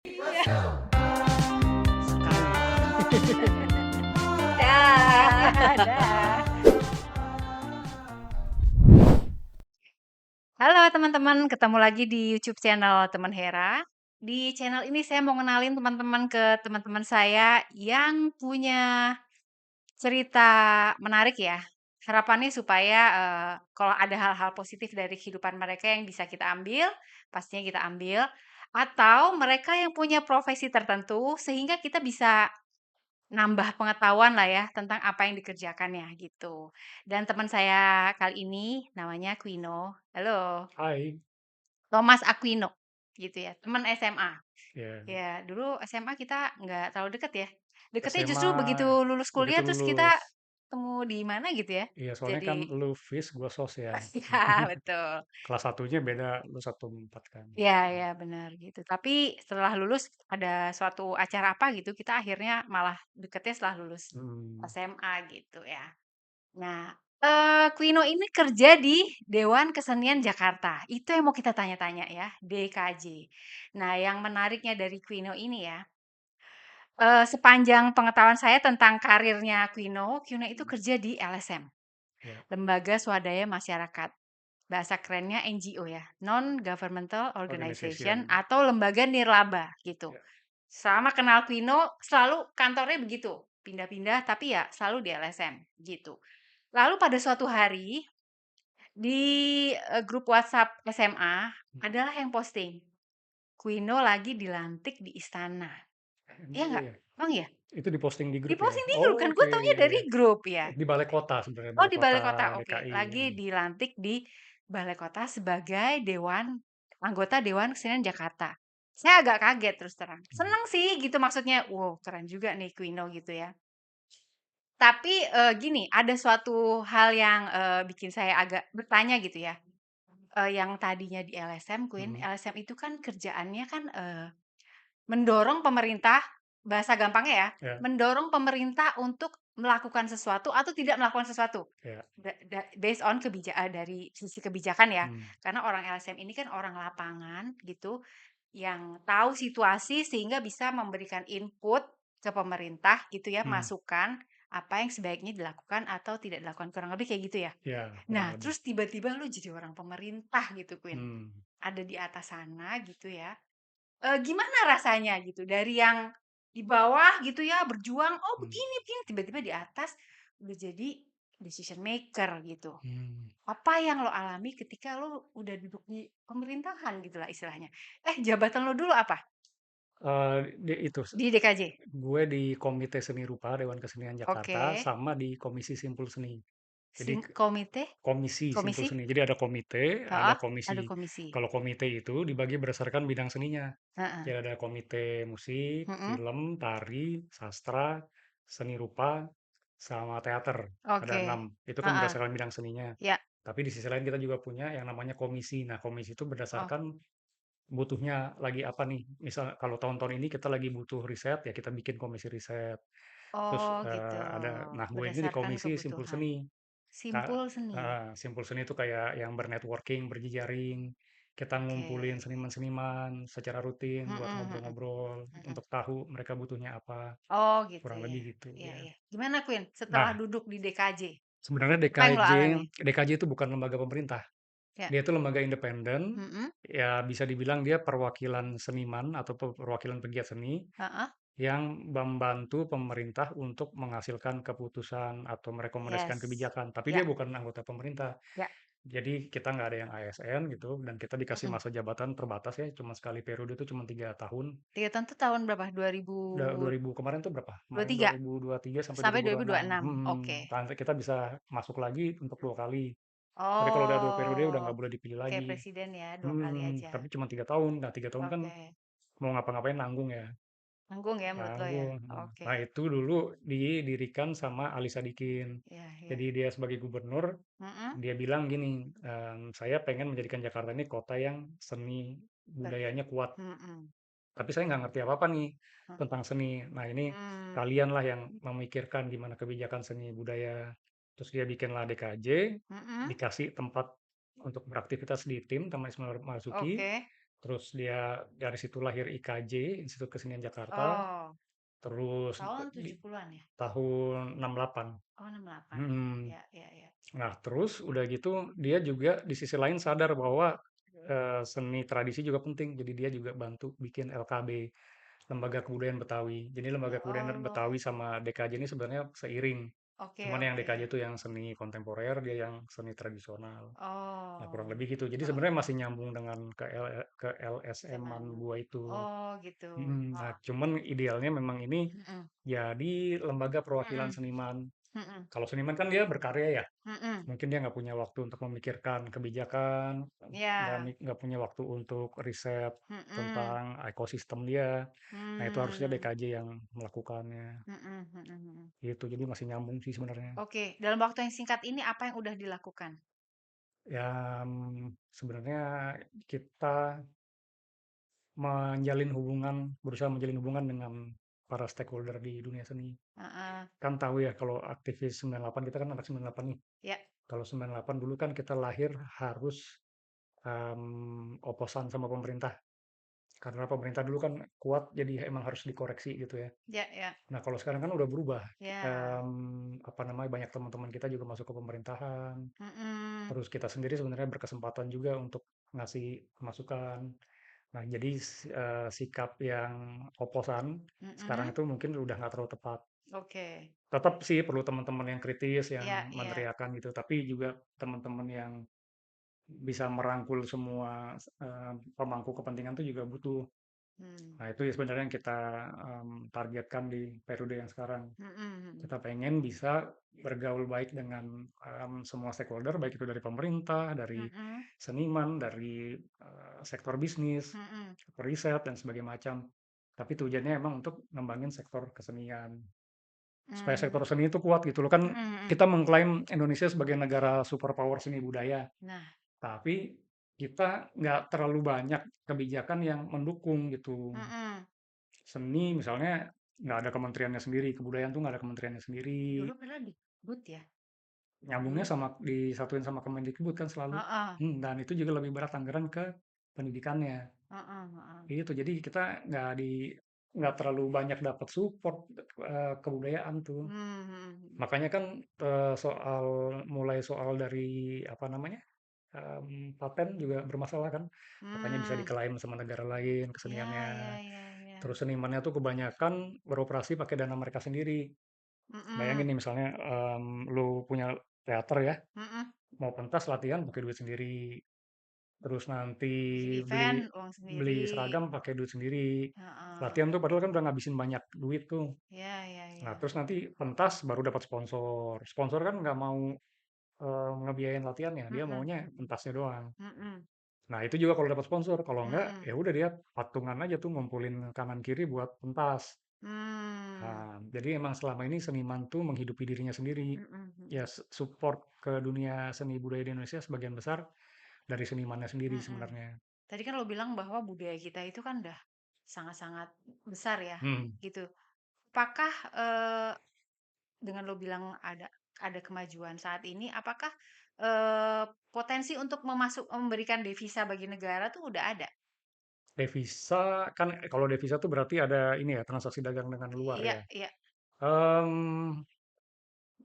Iya. Sekali. Dah, dah. Halo teman-teman, ketemu lagi di YouTube channel Teman Hera. Di channel ini saya mau kenalin teman-teman ke teman-teman saya yang punya cerita menarik ya. Harapannya supaya kalau ada hal-hal positif dari kehidupan mereka yang bisa kita ambil, pastinya kita ambil. Atau mereka yang punya profesi tertentu sehingga kita bisa nambah pengetahuan lah ya tentang apa yang dikerjakannya gitu. Dan teman saya kali ini namanya Quino. Halo, Hai. Thomas Aquino gitu ya, teman SMA. Ya, Ya, dulu SMA kita nggak terlalu deket ya. Deketnya justru SMA begitu lulus begitu kuliah terus kita lulus. ketemu di mana gitu ya. Iya, soalnya Jadi, kan lu FIS, gua sos ya. ya betul. Kelas satunya beda, lu 1-4 kan. Ya, ya benar gitu. Tapi setelah lulus ada suatu acara apa gitu, kita akhirnya malah deketnya setelah lulus Hmm. SMA gitu ya. Nah, Quino ini kerja di Dewan Kesenian Jakarta. Itu yang mau kita tanya-tanya ya, DKJ. Nah, yang menariknya dari Quino ini ya, sepanjang pengetahuan saya tentang karirnya Quino, Quino itu kerja di LSM, Ya, Lembaga Swadaya Masyarakat. Bahasa kerennya NGO ya, Non Governmental Organization organization. atau lembaga nirlaba gitu. Ya. Selama kenal Quino, selalu kantornya begitu, pindah-pindah tapi ya selalu di LSM gitu. Lalu pada suatu hari di grup WhatsApp SMA adalah yang posting, Quino lagi dilantik di istana. Iya Oh nggak? iya, Emang ya? itu diposting di Di grup ya. posting di grup Oh, kan gue oke, taunya iya dari iya. grup ya. Di balai kota sebenarnya, Oh balai di kota balai kota, oke. DKI. Lagi dilantik di balai kota sebagai anggota Dewan Kesenian Jakarta. Saya agak kaget terus terang. Hmm. Seneng sih gitu maksudnya. Wow keren juga nih Quino gitu ya. Tapi gini, ada suatu hal yang bikin saya agak bertanya gitu ya. Yang tadinya di LSM, Queen, Hmm. LSM itu kan kerjaannya kan mendorong pemerintah, bahasa gampangnya ya, Ya, mendorong pemerintah untuk melakukan sesuatu atau tidak melakukan sesuatu. ya. Based on kebijakan dari sisi kebijakan ya. Hmm. Karena orang LSM ini kan orang lapangan gitu yang tahu situasi sehingga bisa memberikan input ke pemerintah gitu ya, Hmm. masukan apa yang sebaiknya dilakukan atau tidak dilakukan. Kurang lebih kayak gitu ya. Ya, kurang Nah, lebih. terus tiba-tiba lu jadi orang pemerintah gitu, Queen. Hmm. Ada di atas sana gitu ya. Gimana rasanya gitu dari yang di bawah gitu ya berjuang, "Oh Hmm. begini begini," tiba-tiba di atas udah jadi decision maker gitu. Hmm. Apa yang lo alami ketika lo udah duduk di pemerintahan gitulah istilahnya? Jabatan lo dulu apa Itu di DKJ? gue di Komite Seni Rupa Dewan Kesenian Jakarta Oke. sama di Komisi Simpul Seni. Jadi Komite? komisi Simpul Komisi? Seni. Jadi ada komite, ada Heeh, komisi. ada komisi. Kalau komite itu dibagi berdasarkan bidang seninya. Heeh. Jadi ada komite musik, Mhm. film, tari, sastra, seni rupa, sama teater. Ada Oke. 6. Itu kan Heeh. berdasarkan bidang seninya. Ya. Tapi di sisi lain kita juga punya yang namanya komisi. Nah, komisi itu Oh. berdasarkan butuhnya lagi apa nih. Misal kalau tahun-tahun ini kita lagi butuh riset, ya kita bikin komisi riset. Terus Oh gitu. nah gue ini di Berdasarkan komisi Simpul kebutuhan. Seni. Simpul seni. Simpul seni itu kayak yang bernetworking, berjejaring. Kita Oke. ngumpulin seniman-seniman secara rutin Mhm buat mhm. ngobrol-ngobrol Mhm. untuk tahu mereka butuhnya apa. Oh gitu Kurang ya. lebih gitu Iya ya. iya. Gimana Queen setelah Nah, duduk di DKJ? sebenarnya Apa yang lo alami? DKJ itu bukan lembaga pemerintah. Ya. Dia itu lembaga independen. Mhm. Ya bisa dibilang dia perwakilan seniman atau perwakilan pegiat seni Heeh. yang membantu pemerintah untuk menghasilkan keputusan atau merekomendasikan Yes. kebijakan. Tapi dia Ya. bukan anggota pemerintah. Ya. Jadi kita nggak ada yang ASN gitu, dan kita dikasih Mhm. masa jabatan terbatas ya, cuma sekali periode itu cuma 3 tahun. 3 tahun tuh tahun berapa? 2023 2000 kemarin tuh berapa? Kemarin 2023 sampai sampai 2026. 2026. Oke. Nanti kita bisa masuk lagi untuk 2 kali. Tapi kalau udah 2 periode udah Oh. nggak boleh dipilih Kayak lagi. presiden ya, 2 kali aja. Tapi cuma 3 tahun. Nah 3 tahun kan Oke. mau ngapa-ngapain nanggung ya. Nanggung ya menurut lo ya. Nanggung. Oke. Nah itu dulu didirikan sama Ali Sadikin. Iya iya. Jadi dia sebagai gubernur, Mhm. dia bilang gini, "Saya pengen menjadikan Jakarta ini kota yang seni Ber budayanya kuat, mhm. tapi saya nggak ngerti apa-apa nih Mmm. tentang seni. Nah ini Mmm. kalianlah yang memikirkan gimana kebijakan seni budaya." Terus dia bikinlah DKJ, Mhm. dikasih tempat untuk beraktivitas di tim Taman Ismail Marzuki, Oke. Terus dia dari situ lahir IKJ, Institut Kesenian Jakarta, Oh, terus tahun di 70-an ya? tahun 68. Oh, 68. Mhm. Ya, ya, ya. Nah, terus udah gitu dia juga di sisi lain sadar bahwa seni tradisi juga penting. Jadi dia juga bantu bikin LKB, Lembaga Kebudayaan Betawi. Jadi Lembaga Kebudayaan Oh, Betawi sama DKJ ini sebenarnya seiring. oke, Cuman yang oke. DKJ itu yang seni kontemporer, dia yang seni tradisional. Nah, kurang Oh, lebih gitu. Jadi heeh, sebenarnya masih nyambung dengan ke LSM-an zaman. gua itu. Oh, gitu. Nah, Heeh. cuman idealnya memang ini Mhm, jadi lembaga perwakilan mhm, seniman. mhm, Kalau seniman kan dia berkarya ya, mhm. mungkin dia nggak punya waktu untuk memikirkan kebijakan, Ya, nggak punya waktu untuk riset mhm, tentang ekosistem dia. Nah, itu harusnya mmm, DKJ yang melakukannya. mhm, mhm, mhm. Gitu, jadi masih nyambung sih sebenarnya. Oke, dalam waktu yang singkat ini apa yang udah dilakukan? Ya, sebenarnya kita berusaha menjalin hubungan dengan para stakeholder di dunia seni. Heeh, Kan tahu ya kalau aktivis 98, kita kan anak 98 nih. ya, Kalau 98 dulu kan kita lahir harus oposan sama pemerintah. Karena pemerintah dulu kan kuat, jadi emang harus dikoreksi gitu ya. ya, ya, Nah, kalau sekarang kan udah berubah. ya, Apa namanya, banyak teman-teman kita juga masuk ke pemerintahan. mhm, Terus kita sendiri sebenarnya berkesempatan juga untuk ngasih masukan. Nah, jadi sikap yang oposan sekarang mhm, itu mungkin udah nggak terlalu tepat. oke. Tetap sih perlu teman-teman yang kritis, yang Iya, iya, meneriakan gitu, tapi juga teman-teman yang bisa merangkul semua pemangku kepentingan itu juga butuh. mmm, Nah, itu ya sebenarnya yang kita targetkan di periode yang sekarang. mhm, mhm, Kita pengen bisa bergaul baik dengan semua stakeholder, baik itu dari pemerintah, dari mhm, seniman, dari sektor bisnis, mhm, riset, dan sebagainya macam. Tapi tujuannya emang untuk ngembangin sektor kesenian. Supaya sektor mmm, seni itu kuat gitu loh. Kan mhm, mhm. kita mengklaim Indonesia sebagai negara superpower seni budaya. Nah, Tapi kita nggak terlalu banyak kebijakan yang mendukung gitu. mhm, Seni misalnya nggak ada kementeriannya sendiri, kebudayaan tuh nggak ada kementeriannya sendiri. dulu pernah Dikbud ya? Nyambungnya Dulu? sama disatuin sama Kemendikbud kan selalu. Heeh, Dan itu juga lebih berat anggaran ke pendidikannya. heeh, heeh. Itu jadi kita nggak terlalu banyak dapat support kebudayaan tuh. Mmm, mhm, mhm. Makanya kan mulai soal dari apa namanya, paten juga bermasalah kan. Makanya bisa Mmm, diklaim sama negara lain iya, keseniannya. iya, iya, iya. Terus senimannya tuh kebanyakan beroperasi pakai dana mereka sendiri. Bayangin Mhm, nih misalnya, lu punya teater ya, mhm. mau pentas latihan pakai duit sendiri, terus nanti Bikin beli event uang beli sendiri. seragam pakai duit sendiri. Heeh. Latihan tuh padahal kan udah ngabisin banyak duit tuh. Iya, iya, Nah, iya. terus nanti pentas baru dapat sponsor. Sponsor kan nggak mau ngebiayain latihannya, dia Mhm, maunya mhm, pentasnya doang. mhm, Nah, itu juga kalau dapat sponsor, kalau enggak mhm. ya udah dia patungan aja tuh ngumpulin kanan kiri buat pentas. Mmm, Jadi emang selama ini seniman tuh menghidupi dirinya sendiri. mhm, Ya mhm, support ke dunia seni budaya di Indonesia sebagian besar dari senimannya sendiri mhm. sebenarnya. Tadi kan lo bilang bahwa budaya kita itu kan udah sangat-sangat besar ya, Hmm. gitu. Apakah, dengan lo bilang ada kemajuan saat ini, apakah, potensi untuk memberikan devisa bagi negara tuh udah ada? Devisa kan kalau devisa tuh berarti ada ini ya transaksi dagang dengan luar Iya, ya. iya, Em,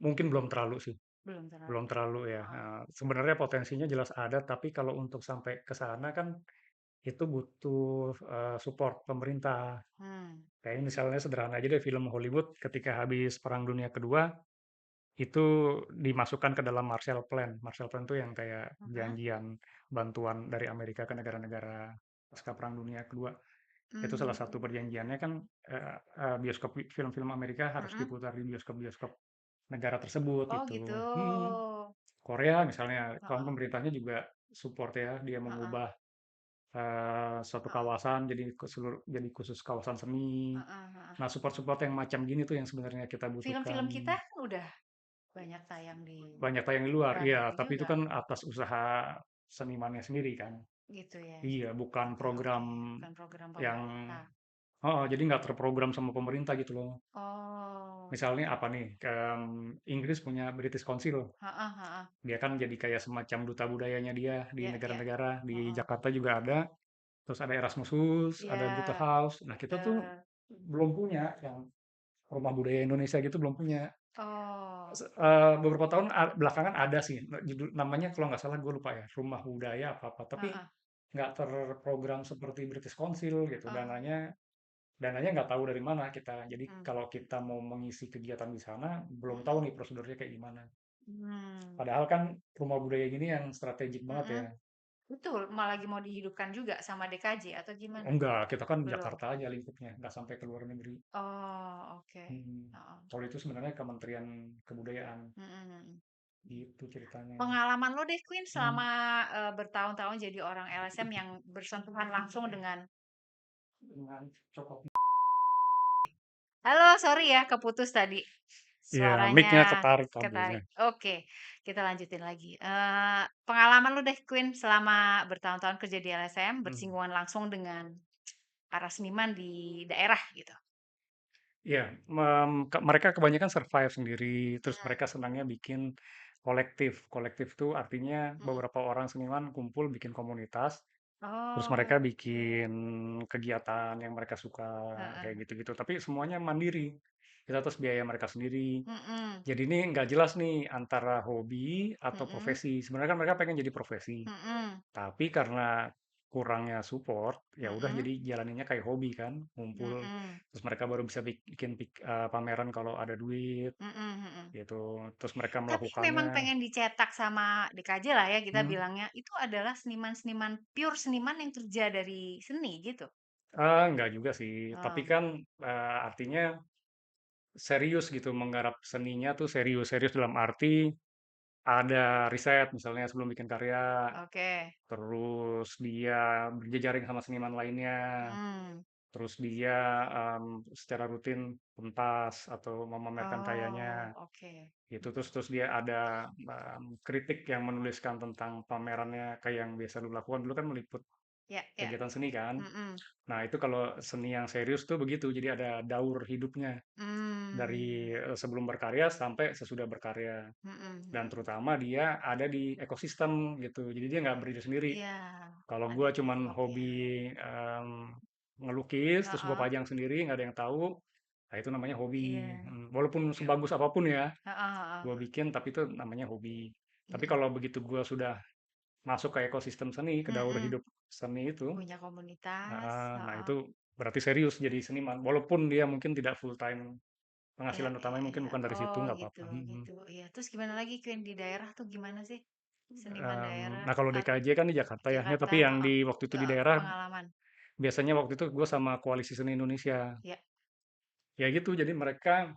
Mungkin belum terlalu sih, belum terlalu belum ya? terlalu ya. Heeh. Sebenarnya potensinya jelas ada, tapi kalau untuk sampai ke sana kan itu butuh support pemerintah. Mmm, Kayak misalnya sederhana aja deh film Hollywood ketika habis Perang Dunia Kedua itu dimasukkan ke dalam Marshall Plan. Marshall Plan itu yang kayak mhm, perjanjian bantuan dari Amerika ke negara-negara pasca Perang Dunia Kedua. Itu salah satu mmm, perjanjiannya kan bioskop film-film Amerika harus mhm. diputar di bioskop-bioskop negara tersebut Oh gitu. gitu. Korea misalnya, kan Heeh, pemerintahnya juga support ya, dia heeh, mengubah suatu heeh, kawasan jadi khusus kawasan seni. heeh, heeh. Nah, support-support yang macam gini tuh yang sebenarnya kita butuhkan. Film-film kita kan udah banyak tayang di Banyak tayang di luar, luar iya, negeri tapi itu juga, kan atas usaha senimannya sendiri kan. gitu ya? Iya, bukan Oke, program oke, bukan program yang pemerintah. jadi nggak terprogram sama pemerintah gitu loh. Oh, Misalnya apa nih, Inggris punya British Council, heeh, heeh, dia kan jadi kayak semacam duta budayanya dia di iya, iya, negara-negara, di heeh, Jakarta juga ada. terus ada Erasmusus, ada Goethe Iya, House. Nah, kita tuh betul. belum punya yang rumah budaya Indonesia gitu belum punya. Oh, Beberapa tahun belakangan ada sih, namanya kalau nggak salah gue lupa ya, Rumah Budaya apa-apa. Tapi heeh. nggak terprogram seperti British Council gitu. Oh, Dananya nggak tahu dari mana kita. Jadi mmm, kalau kita mau mengisi kegiatan di sana, belum tahu mhm, nih prosedurnya kayak gimana. mmm, Padahal kan rumah budaya gini yang strategik banget mhm. ya. Betul, malah lagi mau dihidupkan juga sama DKJ atau gimana? Enggak, kita kan Belum? Jakarta aja lingkupnya, nggak sampai ke luar negeri. Oh, oke. Hmm. Heeh. Kalau itu sebenarnya Kementerian Kebudayaan, Mhm mhm. gitu ceritanya. Pengalaman lo deh, Queen, Hmm. selama, bertahun-tahun jadi orang LSM yang bersentuhan langsung dengan Dengan cokok. halo, sorry ya keputus tadi. Iya, mic-nya Suaranya ketarik kabelnya. ketarik. Oke, kita lanjutin lagi. Pengalaman lu deh, Queen, selama bertahun-tahun kerja di LSM, Hmm. bersinggungan langsung dengan para seniman di daerah gitu. Iya, mereka kebanyakan survive sendiri, terus Mhm, mereka senangnya bikin kolektif. Kolektif tuh artinya mhm. beberapa orang seniman kumpul bikin komunitas, terus mereka Oh, bikin kegiatan yang mereka suka, kayak heeh. gitu-gitu. Tapi semuanya mandiri. Kita terus biaya mereka sendiri. Mhm, Jadi ini nggak jelas nih antara hobi atau mhm, profesi. Sebenarnya kan mereka pengen jadi profesi. mhm, Tapi karena kurangnya support, ya udah mhm, jadi jalaninnya kayak hobi kan, ngumpul. mhm, Terus mereka baru bisa bikin pameran kalau ada duit mhm, mhm. gitu. Terus mereka Tapi memang melakukannya. pengen dicetak sama DKJ lah ya kita Hmm, bilangnya, itu adalah seniman-seniman pure seniman yang kerja dari seni gitu? enggak juga sih. Tapi Oh, kan artinya serius gitu menggarap seninya tuh serius. Serius dalam arti ada riset misalnya sebelum bikin karya. oke. Terus dia berjejaring sama seniman lainnya. Mhm. Terus dia secara rutin pentas atau memamerkan Oh, karyanya oke. gitu. Terus dia ada kritik yang menuliskan tentang pamerannya kayak yang biasa dulu lakukan. Dulu kan meliput Ya ya. kegiatan seni kan. Mhm. Nah, itu kalau seni yang serius tuh begitu. Jadi ada daur hidupnya dari Mmm. sebelum berkarya sampai sesudah berkarya. Mhm Dan mhm. terutama dia ada di ekosistem gitu. Jadi dia nggak berdiri sendiri. Iya, Kalau ada gue di cuman FOB ya. hobi ngelukis, terus gue Heeh, pajang sendiri, nggak ada yang tahu, nah itu namanya hobi. iya. Walaupun sebagus apapun ya, Heeh heeh. gue bikin, tapi itu namanya hobi. Tapi Mhm. kalau begitu gue sudah masuk ke ekosistem seni, ke daur Mhm. hidup seni itu, Punya komunitas, nah heeh. itu berarti serius jadi seniman. Walaupun dia mungkin tidak full time, Iya penghasilan iya utamanya mungkin iya. bukan dari situ, Oh, nggak gitu apa-apa. gitu. Iya, terus gimana lagi, Queen, di daerah tuh gimana sih? Seniman daerah Nah kalau at DKJ kan di Jakarta ya, ya Jakarta, tapi yang heeh. di waktu itu di Heeh, daerah, pengalaman. biasanya waktu itu gue sama Koalisi Seni Indonesia. Ya. Ya gitu, jadi mereka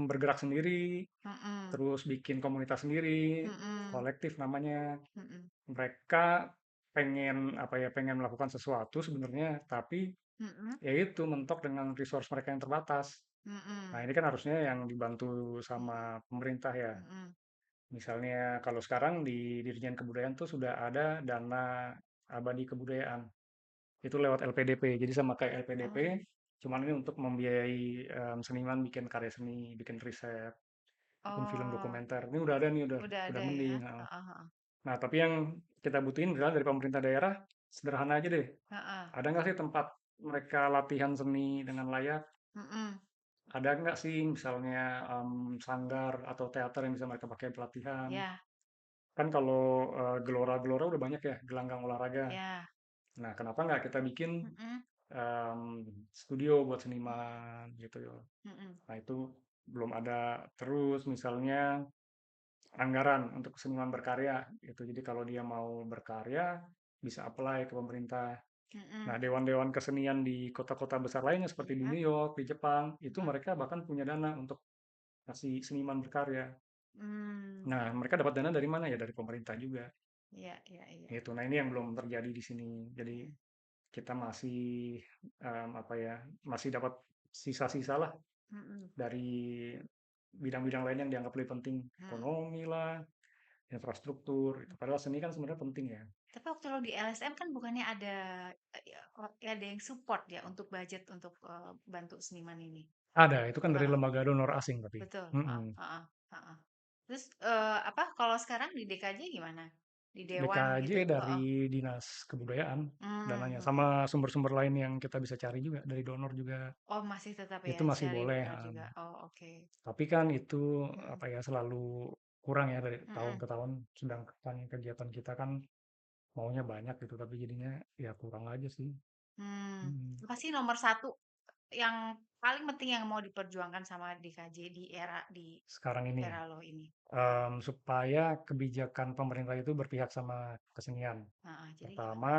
bergerak sendiri, Mhm. terus bikin komunitas sendiri, Mhm. kolektif namanya. Mhm. Mereka pengen apa ya, pengen melakukan sesuatu sebenarnya, tapi Mhm. ya itu mentok dengan resource mereka yang terbatas. Nah, Mhm. ini kan harusnya yang dibantu sama pemerintah ya. Mhm. Misalnya kalau sekarang di Dirjen Kebudayaan tuh sudah ada dana abadi kebudayaan. Itu lewat LPDP. Jadi sama kayak LPDP, Oh. cuman ini untuk membiayai seniman bikin karya seni, bikin riset, bikin film Oh, dokumenter. Ini udah ada nih, udah udah ada ya? mending. Heeh. Heeh heeh. Nah, tapi yang kita butuhin adalah dari pemerintah daerah, sederhana aja deh. Heeh. Ada nggak sih tempat mereka latihan seni dengan layak? Mhm. Ada nggak sih misalnya sanggar atau teater yang bisa mereka pakai pelatihan? Iya Kan kalau gelora-gelora udah banyak ya, gelanggang olahraga. iya. Nah, kenapa nggak kita bikin Mhm. em, studio buat seniman gitu ya? Mhm. Nah, itu belum ada. Terus misalnya anggaran untuk seniman berkarya gitu. Jadi kalau dia mau berkarya bisa apply ke pemerintah. Nah, Mhm. dewan-dewan kesenian di kota-kota besar lainnya seperti di Iya. New York, di Jepang, itu Heeh. mereka bahkan punya dana untuk kasih seniman berkarya. Nah, Mmm. mereka dapat dana dari mana ya? Dari pemerintah juga. Iya iya iya. Gitu. Nah, ini yang belum terjadi di sini. Jadi Iya. kita masih apa ya? Masih dapat sisa-sisa lah Mhm. dari bidang-bidang lain yang dianggap lebih penting, Mhm. ekonomi lah, infrastruktur. Itu padahal seni kan sebenarnya penting ya. Tapi waktu lo di LSM kan bukannya ada, ya ada yang support ya untuk budget untuk, bantu seniman ini? Ada, itu kan dari Heeh. lembaga donor asing tapi. Betul. Heeh Mm-mm. heeh heeh. Terus, apa, kalau sekarang di DKJ gimana? di dewan DKJ gitu? Heeh. dari Dinas Kebudayaan dananya, Mhm. sama sumber-sumber lain yang kita bisa cari juga dari donor juga, Oh, masih tetap ya itu masih cari boleh, donor juga? Oh, oke. tapi kan itu, Mhm. apa ya, selalu kurang ya dari tahun Mhm. ke tahun, sedangkan kegiatan kita kan maunya banyak gitu, tapi jadinya ya kurang aja sih. Mhm. Apa sih nomor satu yang paling penting yang mau diperjuangkan sama DKJ di Sekarang ini ya, era lo ini? Heeh. supaya kebijakan pemerintah itu berpihak sama kesenian. Heeh, jadi gimana? Pertama,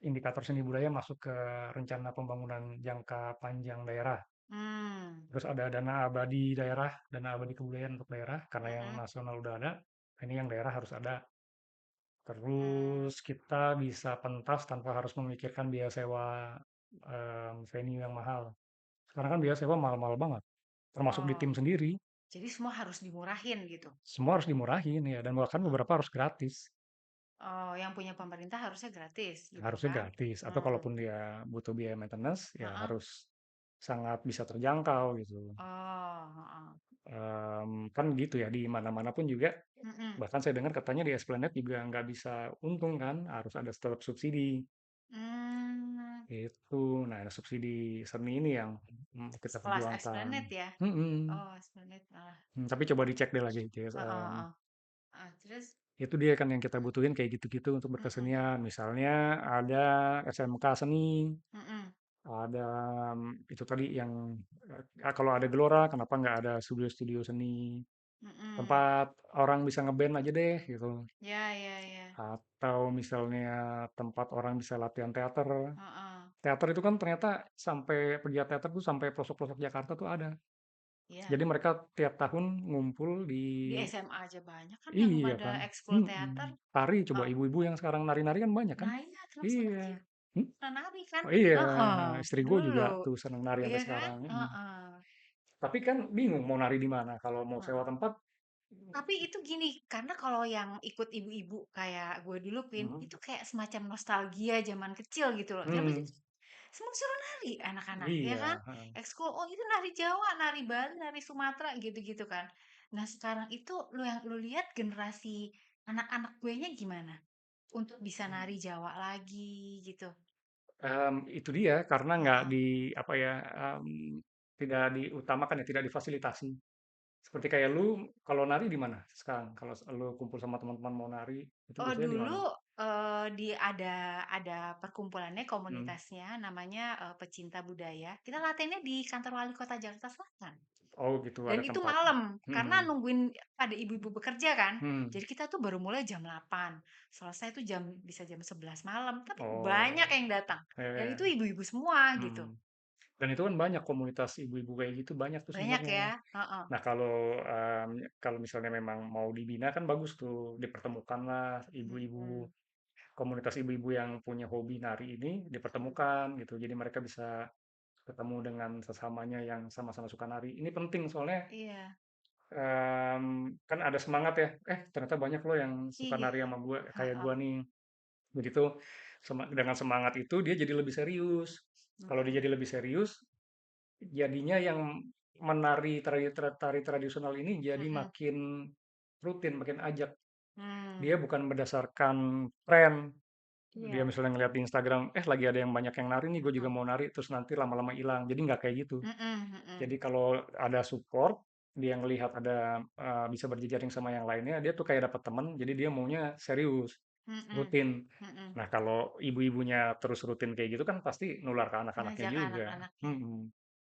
indikator seni budaya masuk ke rencana pembangunan jangka panjang daerah. Mmm. Terus ada dana abadi daerah, dana abadi kebudayaan untuk daerah, karena yang Mhm. nasional udah ada, ini yang daerah harus ada. Mmm. Terus kita bisa pentas tanpa harus memikirkan biaya sewa venue yang mahal. Sekarang kan biaya sewa mahal-mahal banget, termasuk di Oh, tim sendiri. jadi semua harus dimurahin gitu? Semua harus dimurahin ya, dan bahkan Oh. beberapa harus gratis. Oh, yang punya pemerintah harusnya gratis gitu Harusnya kan? gratis, atau Mmm. kalaupun dia butuh biaya maintenance, ya Heeh. harus sangat bisa terjangkau gitu. Oh, heeh. Kan gitu ya, di mana-mana pun juga, Mhm. bahkan saya dengar katanya di Esplanade juga nggak bisa untung kan, harus ada tetap subsidi. Mmm. Itu. Nah, ada subsidi seni ini yang kita Sekelas perjuangkan. Esplanade ya? Mhm. Oh, Esplanade malah. Tapi coba dicek deh lagi, Heeh heeh. Heeh, terus? itu dia kan yang kita butuhin kayak gitu-gitu untuk Mhm. berkesenian. Misalnya ada SMK seni, Mhm. ada itu tadi yang kalau ada Gelora, kenapa nggak ada studio-studio seni, Mhm. tempat orang bisa ngeband aja deh gitu. Ya ya ya. Atau misalnya tempat orang bisa latihan teater. Heeh. Teater itu kan ternyata sampai pegiat teater tuh sampai pelosok-pelosok Jakarta tuh ada. Iya. Jadi mereka tiap tahun ngumpul di. Di SMA aja banyak kan yang Iya pada kan. ekskul teater. Mhm. Tari coba Heeh. ibu-ibu yang sekarang nari-nari kan banyak kan? Nah iya, terus Iya. nari. Hmm? Pernah nari kan? Oh iya, Heeh. istri gue juga Dulu. tuh seneng nari Iya sampai kan? sekarang. Heeh. Tapi kan bingung mau nari di mana kalau mau sewa Heeh. tempat. Tapi itu gini, karena kalau yang ikut ibu-ibu kayak gue dulu, Pin, Mhm. itu kayak semacam nostalgia zaman kecil gitu loh. Kenapa sih? Hmm, Semua suruh nari anak-anak, ya kan? iya, heeh. Ekskul, oh itu nari Jawa, nari Bali, nari Sumatera, gitu-gitu kan. Nah sekarang itu yang lu lihat generasi anak-anak gue nya gimana? Untuk bisa nari Jawa lagi gitu. Itu dia karena nggak Heeh. di apa ya, tidak diutamakan ya, tidak difasilitasi. Seperti kayak lu kalau nari di mana sekarang? Kalau lu kumpul sama teman-teman mau nari itu Oh biasanya di mana? dulu, ada perkumpulannya, Hmm. komunitasnya namanya, Pecinta Budaya. Kita latihannya di kantor wali kota Jakarta Selatan. Oh gitu Dan ada itu tempat. malam, karena Hmm. nungguin ada ibu-ibu bekerja kan. Hmm. Jadi kita tuh baru mulai jam 8, selesai tuh bisa jam 11 malam, tapi banyak Oh, yang datang. Dan eh, itu ibu-ibu semua gitu. hmm. Dan itu kan banyak komunitas ibu-ibu kayak gitu banyak tuh Banyak sebenarnya. ya? Heeh. Nah kalau misalnya memang mau dibina kan bagus tuh dipertemukan lah ibu-ibu, Mhm. komunitas ibu-ibu yang punya hobi nari ini Mhm. dipertemukan gitu. Jadi mereka bisa ketemu dengan sesamanya yang sama-sama suka nari. Ini penting soalnya Iya. kan ada semangat ya. Ternyata banyak loh yang suka Iya. nari sama gue kayak Heeh. gue nih. Begitu dengan semangat itu dia jadi lebih serius. Kalau dia Mhm. jadi lebih serius, jadinya yang menari tari tradisional ini jadi Mhm. makin rutin, makin ajak. Dia Mmm. bukan berdasarkan tren. Dia Iya. misalnya ngeliat di Instagram, lagi ada yang banyak yang nari nih, gue juga Mhm. mau nari, terus nanti lama-lama hilang. Jadi nggak kayak gitu. Mhm mhm. Jadi kalau ada support, dia ngelihat ada bisa berjejaring sama yang lainnya, dia tuh kayak dapat teman, jadi dia maunya serius, Mhm. rutin. Mhm. Nah, kalau ibu-ibunya terus rutin kayak gitu kan pasti nular ke anak-anaknya Ngajak juga. anak-anaknya. Mhm.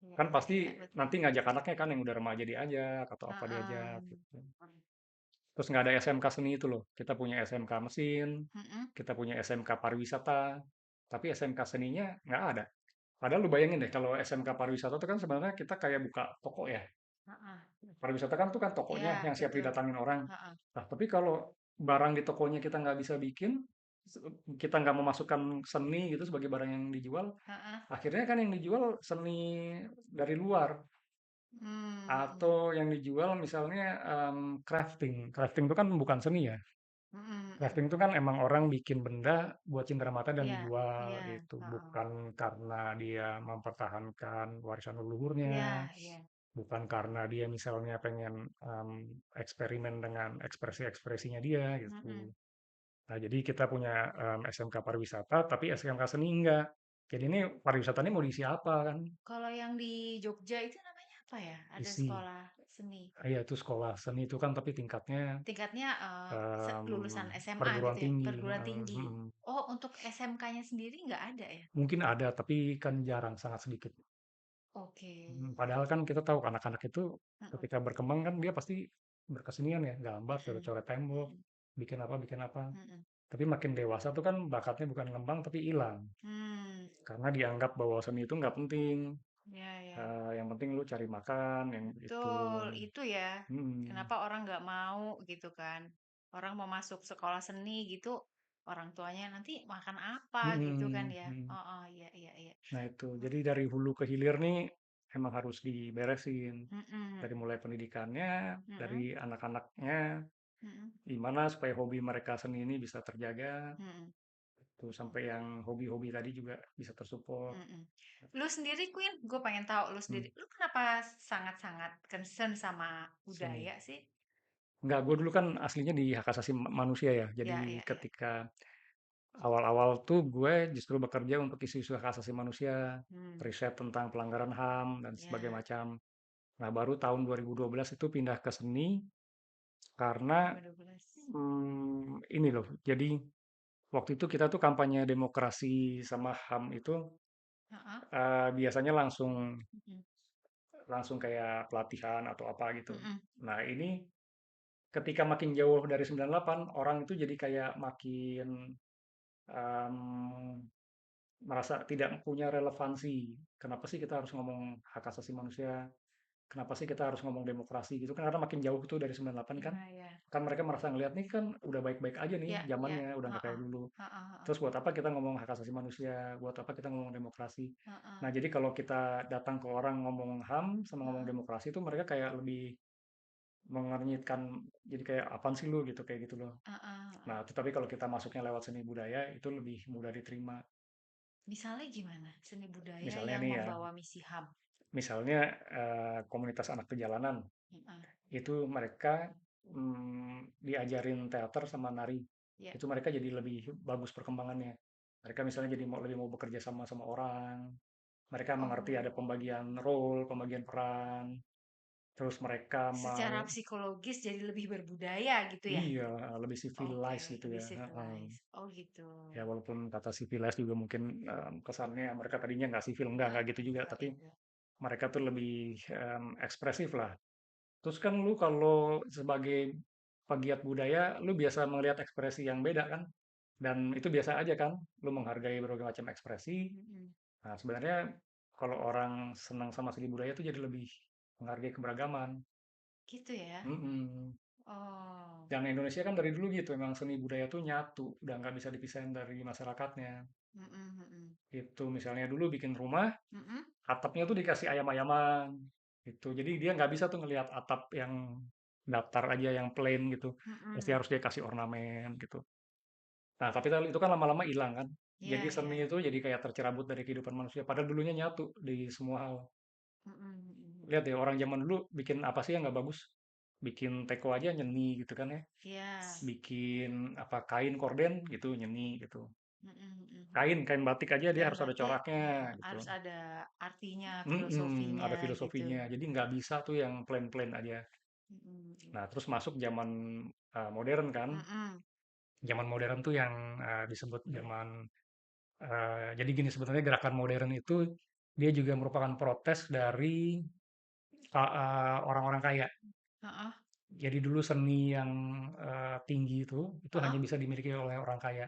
Iya Kan iya pasti iya, betul. nanti ngajak anaknya kan yang udah remaja diajak atau apa Heeh. diajak gitu. Terus nggak ada SMK seni itu loh. Kita punya SMK mesin, Mhm. kita punya SMK pariwisata, tapi SMK seninya nggak ada. Padahal lu bayangin deh kalau SMK pariwisata itu kan sebenarnya kita kayak buka toko ya. Heeh. Pariwisata kan tuh kan tokonya Iya, yang siap betul. didatangin orang. Heeh. Nah, tapi kalau barang di tokonya kita nggak bisa bikin, kita nggak memasukkan seni gitu sebagai barang yang dijual, Heeh. akhirnya kan yang dijual seni dari luar. Mmm. Atau yang dijual misalnya crafting. Crafting itu kan bukan seni ya. Mhm mhm. Crafting itu kan emang orang bikin benda buat cindera mata dan Iya dijual iya, gitu. heeh. Bukan karena dia mempertahankan warisan leluhurnya, Iya iya. bukan karena dia misalnya pengen eksperimen dengan ekspresi-ekspresinya dia gitu. Mhm. Nah, jadi kita punya SMK pariwisata, tapi SMK seni enggak. Jadi ini pariwisatanya mau diisi apa kan? Kalau yang di Jogja itu namanya apa ya? Ada Isi. sekolah seni. Iya, itu sekolah seni itu kan, tapi tingkatnya Tingkatnya lulusan SMA gitu perguruan ya, tinggi. perguruan tinggi. Oh, untuk SMK-nya sendiri nggak ada ya? Mungkin ada, tapi kan jarang, sangat sedikit. Oke. Padahal kan kita tahu anak-anak itu Mm-mm, ketika berkembang kan dia pasti berkesenian ya, gambar, mm-mm, coret-coret tembok, mm-mm, bikin apa, bikin apa. mm-mm. Tapi makin dewasa tuh kan bakatnya bukan ngembang tapi hilang. Hmm, Karena dianggap bahwa seni itu nggak penting. ya ya. Yang penting lu cari makan, yang itu. Betul, itu ya. Hmm, Kenapa orang nggak mau gitu kan? Orang mau masuk sekolah seni gitu, orang tuanya nanti makan apa gitu kan hmm, ya? hmm. Oh, oh iya iya iya. Nah itu, Hmm, jadi dari hulu ke hilir nih emang harus diberesin. mm-mm, Dari mulai pendidikannya, dari mm-mm, anak-anaknya, mm-mm, gimana supaya hobi mereka seni ini bisa terjaga, mm-mm. tuh sampai yang hobi-hobi tadi juga bisa tersupport. Mm-mm. Lu sendiri Queen, gue pengen tahu lu Hmm, sendiri. Lu kenapa sangat-sangat concern sama seni. budaya sih? Enggak, gue dulu kan aslinya di hak asasi manusia ya. Jadi Ya, ya, ya. ketika awal-awal tuh gue justru bekerja untuk isu-isu hak asasi manusia, Hmm, riset tentang pelanggaran HAM dan sebagainya ya. macam. Nah, baru tahun 2012 itu pindah ke seni karena 2012. ini loh. Jadi waktu itu kita tuh kampanye demokrasi sama HAM itu Heeh. biasanya langsung Mm-mm. langsung kayak pelatihan atau apa gitu. Mm-mm. Nah, ini ketika makin jauh dari 98, orang itu jadi kayak makin em, merasa tidak punya relevansi. Kenapa sih kita harus ngomong hak asasi manusia? Kenapa sih kita harus ngomong demokrasi gitu kan? Karena makin jauh tuh dari 98 kan. Ya, ya. Kan mereka merasa ngelihat nih kan udah baik-baik aja nih Ya, ya. zamannya, udah nggak kayak Heeh. dulu. Heeh, heeh. Terus buat apa kita ngomong hak asasi manusia? Buat apa kita ngomong demokrasi? Heeh. Nah, jadi kalau kita datang ke orang ngomong HAM sama ngomong Heeh. demokrasi itu mereka kayak lebih mengernyitkan, jadi kayak apaan sih lu gitu kayak gitu loh. Heeh, Nah, heeh. tetapi kalau kita masuknya lewat seni budaya itu lebih mudah diterima. Misalnya gimana? Seni budaya Misalnya yang nih ya, membawa misi HAM. misalnya komunitas anak perjalanan Heeh. itu mereka diajarin teater sama nari. Ya. Itu mereka jadi lebih bagus perkembangannya. Mereka misalnya jadi mau lebih mau bekerja sama sama orang. Mereka mengerti ada Oh. pembagian role, pembagian peran. Terus mereka Secara mau psikologis jadi lebih berbudaya gitu ya? iya lebih Oke, civilized gitu lebih ya. Heeh. civilized. Oh gitu. Ya walaupun kata civilized juga mungkin kesannya mereka tadinya nggak sivil Heeh. nggak gitu juga, Enggak, tapi enggak. mereka tuh lebih ekspresif lah. Terus kan lu kalau sebagai pegiat budaya, lu biasa melihat ekspresi yang beda kan? Dan itu biasa aja kan? Lu menghargai berbagai macam ekspresi. Mm-mm. Nah, sebenarnya kalau orang senang sama segi budaya itu jadi lebih menghargai keberagaman. Gitu ya? Mm-mm. Oh. Dan Indonesia kan dari dulu gitu, memang seni budaya tuh nyatu, udah nggak bisa dipisahin dari masyarakatnya. Mm-mm, mm-mm. Itu misalnya dulu bikin rumah, Mm-mm, atapnya tuh dikasih ayam-ayaman gitu. Jadi dia nggak bisa tuh ngelihat atap yang datar aja, yang plain gitu. Pasti mm-mm. harus dia kasih ornamen gitu. Nah, tapi itu kan lama-lama hilang kan. Jadi Iya, seni iya. itu jadi kayak tercerabut dari kehidupan manusia. Padahal dulunya nyatu di semua hal. Mm-mm, mm-mm. Lihat ya orang zaman dulu bikin apa sih yang nggak bagus? Bikin teko aja nyeni gitu kan ya. Iya. Bikin apa kain korden gitu nyeni gitu. Mm-mm, mm-mm. Kain batik aja dia Kain harus ada batik coraknya gitu. harus ada artinya, Mm-mm, ada filosofinya gitu. filosofinya. Jadi nggak bisa tuh yang plain-plain aja. Mm-mm, mm-mm. Nah, terus masuk zaman modern kan. Mm-mm. Zaman modern tuh yang disebut zaman jadi gini sebenarnya gerakan modern itu dia juga merupakan protes dari orang-orang kaya. Heeh, Jadi dulu seni yang tinggi itu hanya heeh. bisa dimiliki oleh orang kaya.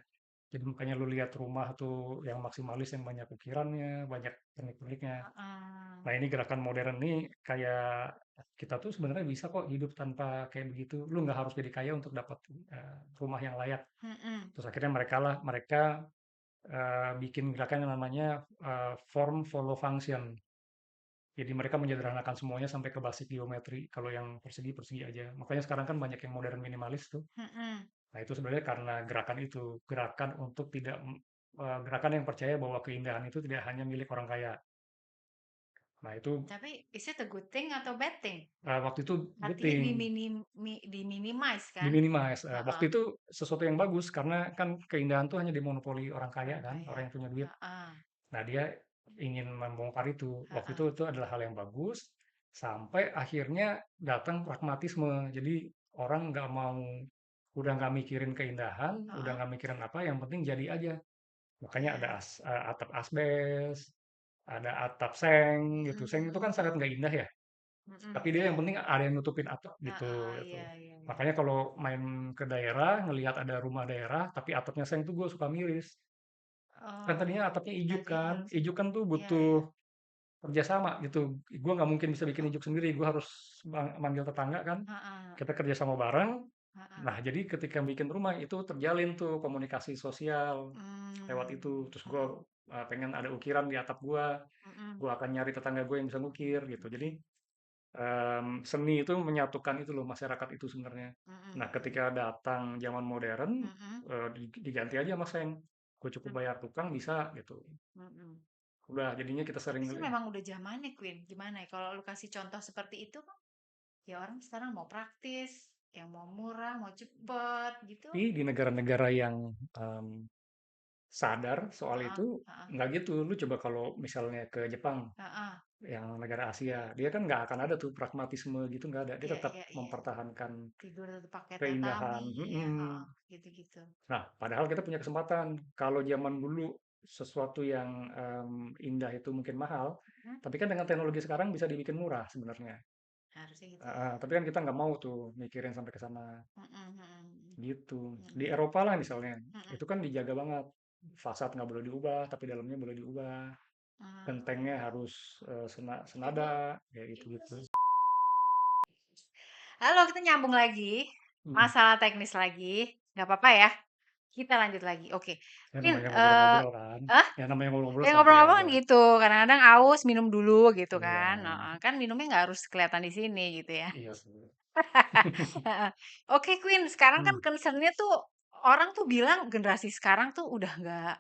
Jadi makanya lu lihat rumah tuh yang maksimalis yang banyak ukirannya, banyak pernik-perniknya. Heeh. Nah, ini gerakan modern nih kayak kita tuh sebenarnya bisa kok hidup tanpa kayak begitu. Lu nggak harus jadi kaya untuk dapat rumah yang layak. Mm-mm. Terus akhirnya mereka bikin gerakan yang namanya form follow function. Jadi mereka menyederhanakan semuanya sampai ke basic geometri. Kalau yang persegi persegi aja. Makanya sekarang kan banyak yang modern minimalis tuh. Mm-mm. Nah itu sebenarnya karena gerakan itu, gerakan untuk tidak gerakan yang percaya bahwa keindahan itu tidak hanya milik orang kaya. Nah itu, Tapi is it a good thing atau bad thing? waktu itu good Artinya thing, diminimize kan? diminimize, Heeh, waktu itu sesuatu yang bagus karena kan keindahan tuh hanya dimonopoli orang kaya orang kan, kaya. orang yang punya duit. Heeh, Nah, dia ingin membongkar itu. Waktu heeh, itu adalah hal yang bagus, sampai akhirnya datang pragmatisme. Jadi orang nggak mau, udah nggak mikirin keindahan, udah heeh. nggak mikirin apa, yang penting jadi aja. Makanya ada Ya. atap asbes, ada atap seng gitu. Mhm Seng itu kan mhm sangat mhm. nggak indah ya. Mhm, Tapi dia yang iya. penting ada yang nutupin atap gitu, Heeh, gitu. iya iya iya. Makanya kalau main ke daerah, ngelihat ada rumah daerah, tapi atapnya seng tuh gue suka miris. Kan tadinya Oh, atapnya ijuk tadinya kan. harus Ijuk kan tuh iya butuh iya. kerjasama gitu. Gue nggak mungkin bisa bikin Oh, ijuk sendiri. Gue harus manggil tetangga kan. heeh, Kita kerjasama bareng. heeh. Nah, jadi ketika bikin rumah itu terjalin tuh komunikasi sosial lewat Mmm, itu. Terus gue mhm, pengen ada ukiran di atap gue. mhm, Gue akan nyari tetangga gue yang bisa ngukir gitu. Jadi seni itu menyatukan itu loh masyarakat itu sebenarnya. mhm Nah, mhm, ketika datang zaman modern, mhm, diganti aja mas Seng. Gue cukup mhm, bayar tukang bisa gitu. mhm. Udah jadinya kita Tapi sering itu memang udah zamannya, Queen. Gimana ya, kalau lu kasih contoh seperti itu kan, ya orang sekarang mau praktis, yang mau murah, mau cepet, gitu. tapi di negara-negara yang em, sadar soal Heeh, itu heeh, nggak gitu. Lu coba kalau misalnya ke Jepang, heeh. yang negara Asia, dia kan nggak akan ada tuh pragmatisme gitu, nggak ada. Dia Iya tetap iya iya. mempertahankan Tidur tetep pakai keindahan. tatami, iya, Mm-mm. heeh, gitu-gitu. Nah, padahal kita punya kesempatan. Kalau zaman dulu sesuatu yang indah itu mungkin mahal, Mhm, tapi kan dengan teknologi sekarang bisa dibikin murah sebenarnya. harusnya gitu ya. Tapi kan kita nggak mau tuh mikirin sampai ke sana Mhm mhm gitu. Di mhm, Eropa lah misalnya, mhm, itu kan dijaga banget. Fasad nggak boleh diubah, tapi dalamnya boleh diubah. Gentengnya mmm. harus senada, ya gitu-gitu. Halo, kita nyambung lagi, Mhm. masalah teknis lagi, nggak apa-apa ya? Kita lanjut lagi, oke. Ya Queen, namanya ngobrol-ngobrol kan. ah? Ya namanya ngobrol-ngobrol Ya santai ngobrol-ngobrol kan aja. gitu, kadang-kadang aus minum dulu gitu Iya, kan, heeh, kan minumnya nggak harus kelihatan di sini gitu ya. iya sih. Heeh. Oke Queen, sekarang kan Hmm, concern-nya tuh, orang tuh bilang generasi sekarang tuh udah nggak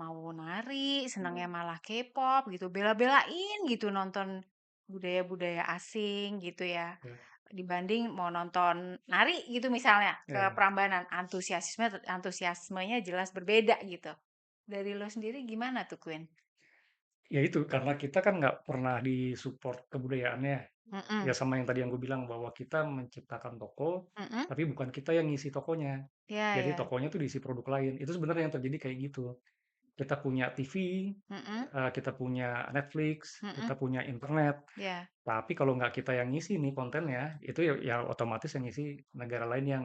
mau nari, senangnya malah K-pop gitu, bela-belain gitu nonton budaya-budaya asing gitu ya, ya, dibanding mau nonton nari gitu misalnya, ke ya. Prambanan, antusiasmenya jelas berbeda gitu. Dari lo sendiri gimana tuh, Queen? Ya itu karena kita kan nggak pernah disupport kebudayaannya. Ya Mhm, sama yang tadi yang gue bilang bahwa kita menciptakan toko, mhm, tapi bukan kita yang ngisi tokonya. iya Jadi iya, tokonya tuh diisi produk lain. Itu sebenarnya yang terjadi kayak gitu. Kita punya TV, mhm, kita punya Netflix, kita mhm, punya internet. iya, Tapi kalau nggak kita yang ngisi nih kontennya, itu ya otomatis yang ngisi negara lain yang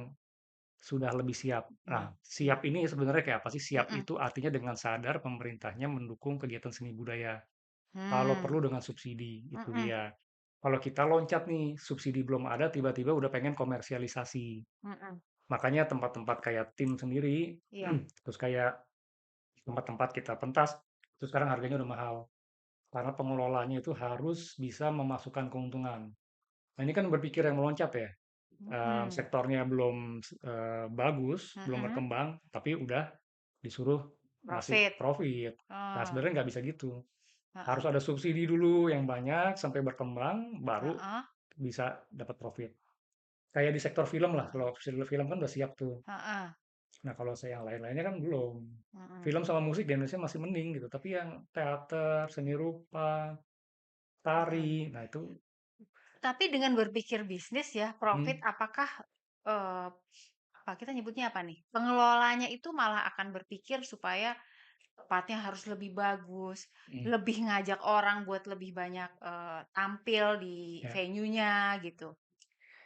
sudah lebih siap. mmm, Nah, siap ini sebenarnya kayak apa sih? Siap mhm, itu artinya dengan sadar pemerintahnya mendukung kegiatan seni budaya. Kalau mmm, perlu dengan subsidi, itu mhm, dia. Kalau kita loncat nih, subsidi belum ada, tiba-tiba udah pengen komersialisasi. mhm, Makanya tempat-tempat kayak tim sendiri, iya, terus kayak tempat-tempat kita pentas, itu sekarang harganya udah mahal. Karena pengelolanya itu harus bisa memasukkan keuntungan. Nah, ini kan berpikir yang meloncat ya. mhm, Sektornya belum bagus, belum mhm, berkembang, tapi udah disuruh ngasih profit, profit. Nah, oh, sebenarnya nggak bisa gitu. Harus heeh, ada subsidi dulu yang banyak sampai berkembang, baru heeh, bisa dapat profit. Kayak di sektor film lah, heeh, kalau film kan udah siap tuh. heeh, Nah, kalau saya yang lain-lainnya kan belum. mhm, Film sama musik di Indonesia masih mending gitu, tapi yang teater, seni rupa, mhm. tari, nah itu Tapi dengan berpikir bisnis ya, hmm, profit apakah, eee, apa kita nyebutnya apa nih, pengelolanya itu malah akan berpikir supaya tempatnya harus lebih bagus, hmm, lebih ngajak orang buat lebih banyak, tampil di ya. venue-nya gitu.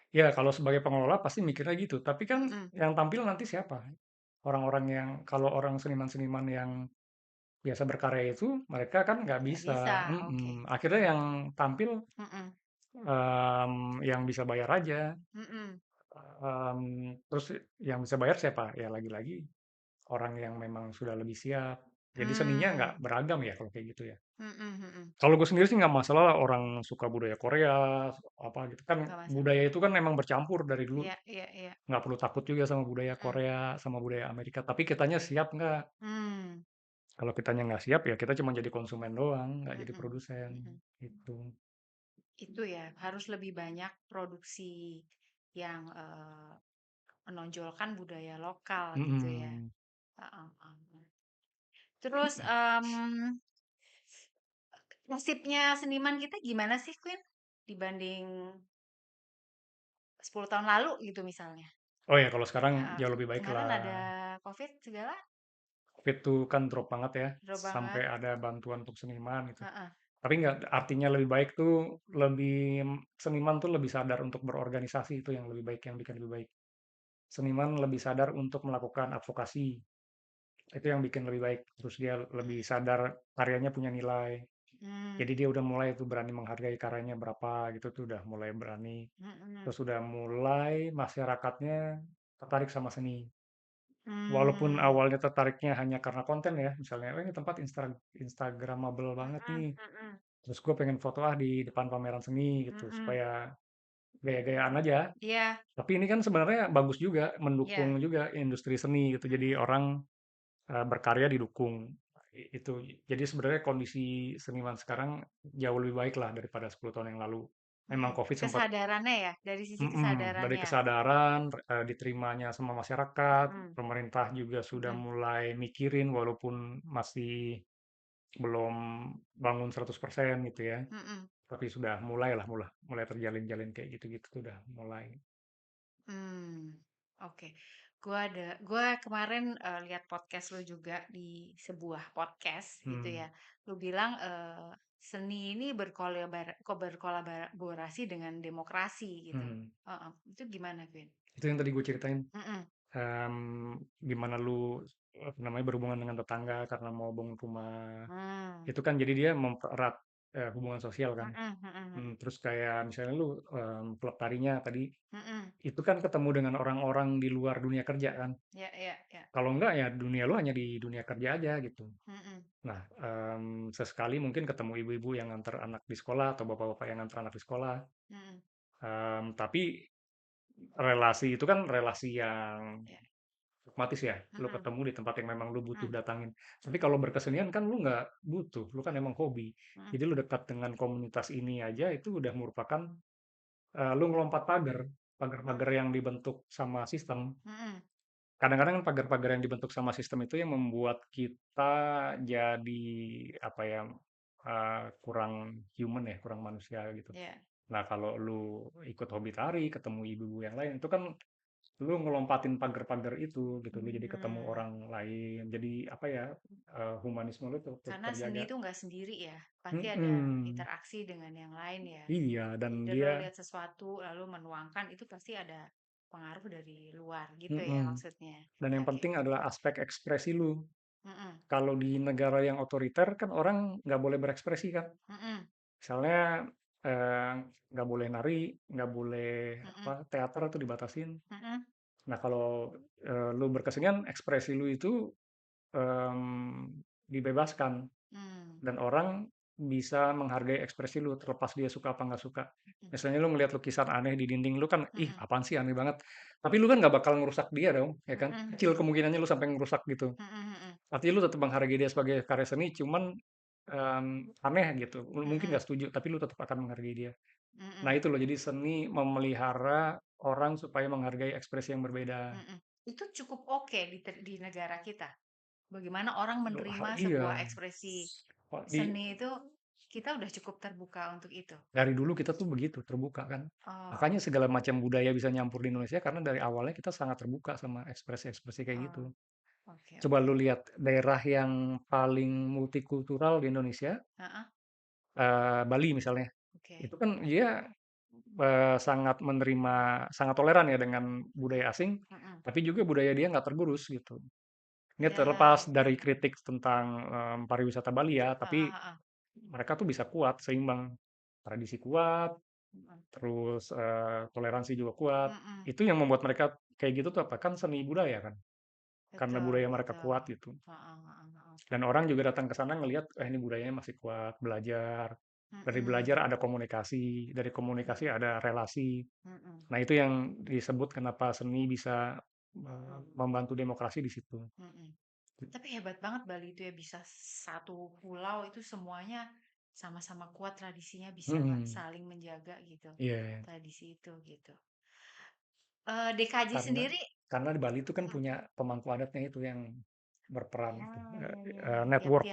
Ya, kalau sebagai pengelola pasti mikirnya gitu. Tapi kan Mhm, yang tampil nanti siapa? Orang-orang yang, kalau orang seniman-seniman yang biasa berkarya itu, mereka kan nggak nggak bisa. bisa, oke. Mm-mm. Akhirnya yang tampil Mhm, yang bisa bayar aja. mhm, Terus yang bisa bayar siapa? Ya lagi-lagi orang yang memang sudah lebih siap. Jadi seninya nggak mmm, beragam ya kalau kayak gitu ya. mhm mhm, Kalau gue sendiri sih nggak masalah lah orang suka budaya Korea, apa gitu kan nggak masalah. budaya itu kan memang bercampur dari dulu. Iya iya iya, Nggak perlu takut juga sama budaya mhm, Korea, sama budaya Amerika. Tapi kitanya siap nggak? mmm, Kalau kitanya nggak siap ya kita cuma jadi konsumen doang, nggak jadi Mhm, produsen, mhm. gitu. Itu ya, harus lebih banyak produksi yang, menonjolkan budaya lokal gitu ya. Mhm. Heeh heeh. Terus, nasibnya seniman kita gimana sih, Queen? Dibanding 10 tahun lalu gitu misalnya? Oh ya kalau sekarang Heeh, jauh lebih baik kemarin ada lah. Covid segala, Covid tuh kan drop banget ya, drop sampai banget. ada bantuan untuk seniman gitu. Heeh. Tapi nggak artinya lebih baik tuh lebih seniman tuh lebih sadar untuk berorganisasi itu yang lebih baik yang bikin lebih baik. Seniman lebih sadar untuk melakukan advokasi. Itu yang bikin lebih baik. Terus dia lebih sadar karyanya punya nilai. Mmm, Jadi dia udah mulai tuh berani menghargai karyanya berapa gitu tuh udah mulai berani. mhm, Terus udah mulai masyarakatnya tertarik sama seni. Walaupun mmm, awalnya tertariknya hanya karena konten ya, misalnya, "Oh, ini tempat instagramable banget mhm nih." mhm, Terus gue pengen foto ah di depan pameran seni gitu, mhm. supaya gaya-gayaan aja. Iya Tapi ini kan sebenarnya bagus juga, mendukung iya, juga industri seni gitu. Jadi mhm orang berkarya didukung. Itu. Jadi sebenarnya kondisi seniman sekarang jauh lebih baik lah daripada 10 tahun yang lalu. Memang mhm. COVID sempat Kesadarannya ya, dari sisi dari kesadarannya. kesadaran, diterimanya sama masyarakat, Mhm pemerintah juga sudah mhm mulai mikirin walaupun masih belum bangun 100% gitu ya. mhm. Tapi sudah mulai lah, mulai terjalin-jalin kayak gitu-gitu tuh udah mulai. Mmm, oke. Gua kemarin, lihat podcast lu juga di sebuah podcast gitu Hmm, ya. Lu bilang, seni ini berkolaborasi dengan demokrasi gitu. hmm. Heeh, itu gimana, Vin? Itu yang tadi gue ceritain. Mhm, Gimana lu apa namanya berhubungan dengan tetangga karena mau bangun rumah. mmm, Itu kan jadi dia mempererat hubungan sosial kan. mhm mhm mhm, Terus kayak misalnya lu klub tarinya tadi, mhm, itu kan ketemu dengan orang-orang di luar dunia kerja kan. iya iya iya, Kalau enggak ya dunia lu hanya di dunia kerja aja gitu. mhm Nah, sesekali mungkin ketemu ibu-ibu yang nganter anak di sekolah atau bapak-bapak yang nganter anak di sekolah. mhm, Tapi relasi itu kan relasi yang iya, pragmatis ya. Lu mhm ketemu di tempat yang memang lu butuh mhm datangin. Tapi mhm kalau berkesenian kan lu nggak butuh, lu kan emang hobi. mhm Jadi lu dekat dengan komunitas ini aja itu udah merupakan lu ngelompat pagar, pagar-pagar yang dibentuk sama sistem. mhm Kadang-kadang kan pagar-pagar yang dibentuk sama sistem itu yang membuat kita jadi apa ya kurang human ya, kurang manusia gitu. iya, Nah, kalau lu ikut hobi tari, ketemu ibu-ibu yang lain, itu kan lu ngelompatin pagar-pagar itu gitu. Lu jadi ketemu mmm. orang lain. Jadi apa ya, humanisme lu tuh Karena seni terjaga. itu nggak sendiri ya, pasti ada Mhm. interaksi dengan yang lain ya. Iya, dan Jadi dia lo lihat sesuatu lalu menuangkan itu pasti ada pengaruh dari luar gitu ya mhm, maksudnya. dan yang Oke. penting adalah aspek ekspresi lu. Mhm Kalau di negara yang otoriter kan orang nggak boleh berekspresi kan. mhm Misalnya, eee, nggak boleh nari, nggak boleh apa, mhm teater tuh dibatasin. mhm. Nah kalau, lu berkesenian, ekspresi lu itu, dibebaskan. Mmm, Dan orang bisa menghargai ekspresi lu terlepas dia suka apa nggak suka. mhm Misalnya lu ngelihat lukisan aneh di dinding lu kan, "Ih, mhm apaan sih aneh banget." Tapi lu kan nggak bakal ngerusak dia dong, ya kan? mhm Kecil kemungkinannya lu sampai ngerusak gitu. mhm mhm Artinya lu tetap menghargai dia sebagai karya seni, cuman, aneh gitu. Lu mungkin mhm nggak setuju, tapi lu tetap akan menghargai dia. Nah mhm itu loh, jadi seni memelihara orang supaya menghargai ekspresi yang berbeda. mhm. Itu cukup oke di negara kita? Bagaimana orang menerima sebuah Iya, ekspresi oh, seni itu, kita udah cukup terbuka untuk itu? dari dulu kita tuh begitu, terbuka kan. Oh Makanya segala macam budaya bisa nyampur di Indonesia karena dari awalnya kita sangat terbuka sama ekspresi-ekspresi kayak gitu. oh, oke Coba oke. lu lihat daerah yang paling multikultural di Indonesia, Heeh, Bali misalnya. oke. Itu kan dia sangat menerima, sangat toleran ya dengan budaya asing, Mhm. tapi juga budaya dia nggak tergerus gitu. Ini Ya terlepas ya dari ya. kritik tentang pariwisata Bali ya, Heeh tapi heeh. mereka tuh bisa kuat, seimbang. Tradisi kuat, Mhm. terus toleransi juga kuat. Mhm. Itu yang membuat mereka kayak gitu tuh apa? Kan seni budaya kan, karena Betul budaya mereka betul. kuat gitu. Heeh heeh heeh. Dan orang juga datang ke sana ngelihat, ini budayanya masih kuat, belajar. Dari belajar Mhm. ada komunikasi, dari komunikasi Mhm. ada relasi. Mhm. Nah, itu yang disebut kenapa seni bisa membantu demokrasi di situ. Mhm. Tapi hebat banget Bali itu ya bisa satu pulau itu semuanya sama-sama kuat tradisinya bisa Mhm, saling menjaga gitu. iya, Tradisi itu gitu. DKJ karena sendiri karena di Bali itu kan mm, punya pemangku adatnya itu yang berperan itu, oh iya iya iya network.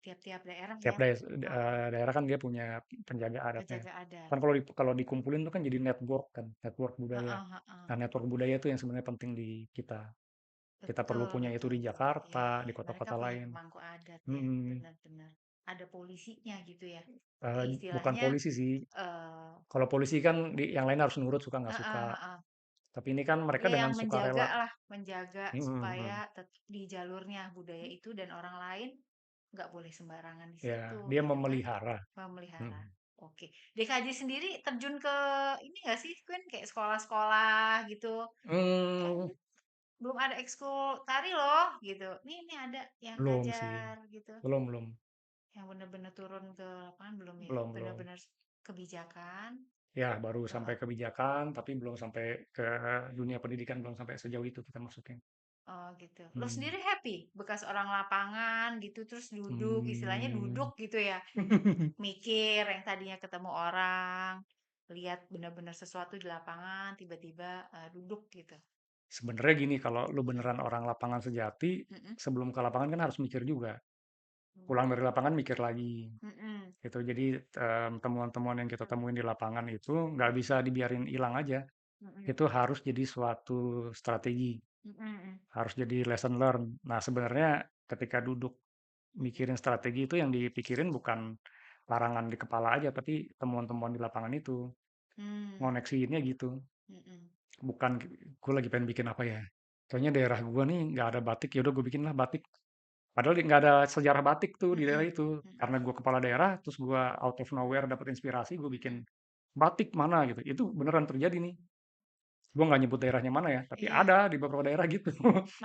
tiap-tiap daerah Tiap ya. Oh, daerah kan dia punya penjaga adatnya. penjaga adat. Kan kalau dikumpulin tuh kan jadi network kan, network budaya. Heeh, heeh. Nah, network budaya itu yang sebenarnya penting di kita. Kita perlu Betul, punya itu betul, di betul. Iya, Jakarta, iya. di Mereka kota-kota punya lain. pemangku adat ya, Mhm. benar-benar. Ada polisinya gitu ya. Bukan Istilahnya polisi sih. eh Kalau polisi kan yang lain harus nurut, suka nggak suka. heeh, heeh. Tapi ini kan mereka Ya dengan yang menjaga sukarela. lah, menjaga Mhm, supaya mhm. tetap di jalurnya budaya itu dan orang lain nggak boleh sembarangan di Ya, situ dia gitu kan. memelihara. Memelihara. Mhm. Oke. DKJ sendiri terjun ke ini nggak sih, Queen? Kayak sekolah-sekolah gitu. Eh, Hmm, belum ada ekskul tari loh gitu. Ini ada yang belum sih. ngajar gitu. Belum, belum. Yang benar-benar turun ke lapangan belum ya? Belum, belum. Benar-benar kebijakan. Ya, baru sampai Heeh. kebijakan, tapi belum sampai ke dunia pendidikan, belum sampai sejauh itu kita masukin. Oh gitu. Lo Hmm. sendiri happy bekas orang lapangan gitu terus duduk, istilahnya Hmm. duduk gitu ya. Mikir yang tadinya ketemu orang, lihat benar-benar sesuatu di lapangan, tiba-tiba duduk gitu. Sebenarnya gini, kalau lu beneran orang lapangan sejati, Mm-mm. sebelum ke lapangan kan harus mikir juga. Hmm. Pulang dari lapangan mikir lagi. Mm-mm. Gitu. Jadi temuan-temuan yang kita Mm. temuin di lapangan itu nggak bisa dibiarin hilang aja. Mm-mm. Itu harus jadi suatu strategi, Mm-mm. harus jadi lesson learn. Nah, sebenarnya ketika duduk mikirin strategi itu yang dipikirin bukan larangan di kepala aja, tapi temuan-temuan di lapangan itu. Mm. Ngoneksiinnya gitu. Mm-mm. Bukan gue lagi pengen bikin apa ya. Kayaknya daerah gue nih nggak ada batik, ya udah gue bikin lah batik. Padahal nggak ada sejarah batik tuh di daerah Mm-mm. itu. Mm-mm. Karena gue kepala daerah, terus gue out of nowhere dapet inspirasi, gue bikin Mm-mm. batik mana gitu. Itu beneran terjadi nih. Gue nggak nyebut daerahnya mana ya, tapi Iya, ada di beberapa daerah gitu.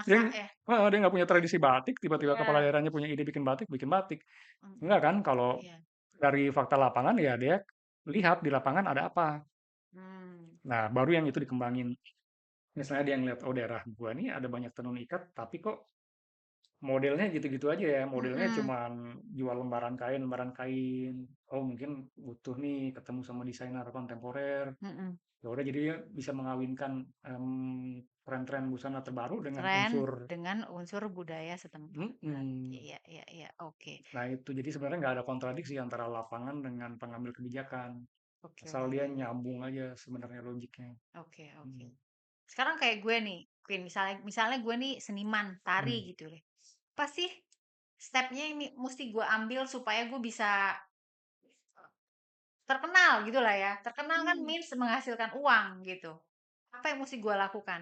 Dia, masa ya? dia nggak punya tradisi batik, tiba-tiba kepala Iya. daerahnya punya ide bikin batik, bikin batik. Mm-mm. Enggak kan, kalau Iya. dari fakta lapangan ya dia lihat di lapangan ada apa. Hmm. Nah, baru yang itu dikembangin. Misalnya dia ngeliat, oh daerah gua nih ada banyak tenun ikat, tapi kok modelnya gitu-gitu aja ya. Modelnya Mm-mm. cuman jual lembaran kain, lembaran kain. Oh mungkin butuh nih ketemu sama desainer kontemporer. Mm-mm. Ya udah jadi dia bisa mengawinkan tren-tren busana terbaru dengan Tren unsur. dengan unsur budaya setempat. Mm-mm. Iya, iya, iya. Oke. Nah itu jadi sebenarnya nggak ada kontradiksi antara lapangan dengan pengambil kebijakan. Oke. Asal dia nyambung aja sebenarnya logiknya. Oke, oke. Mm. Sekarang kayak gue nih, Queen, misalnya misalnya gue nih seniman tari Hmm. gitu deh. Apa sih stepnya yang mesti gue ambil supaya gue bisa terkenal gitu lah ya. Terkenal kan means menghasilkan uang gitu. Apa yang mesti gue lakukan?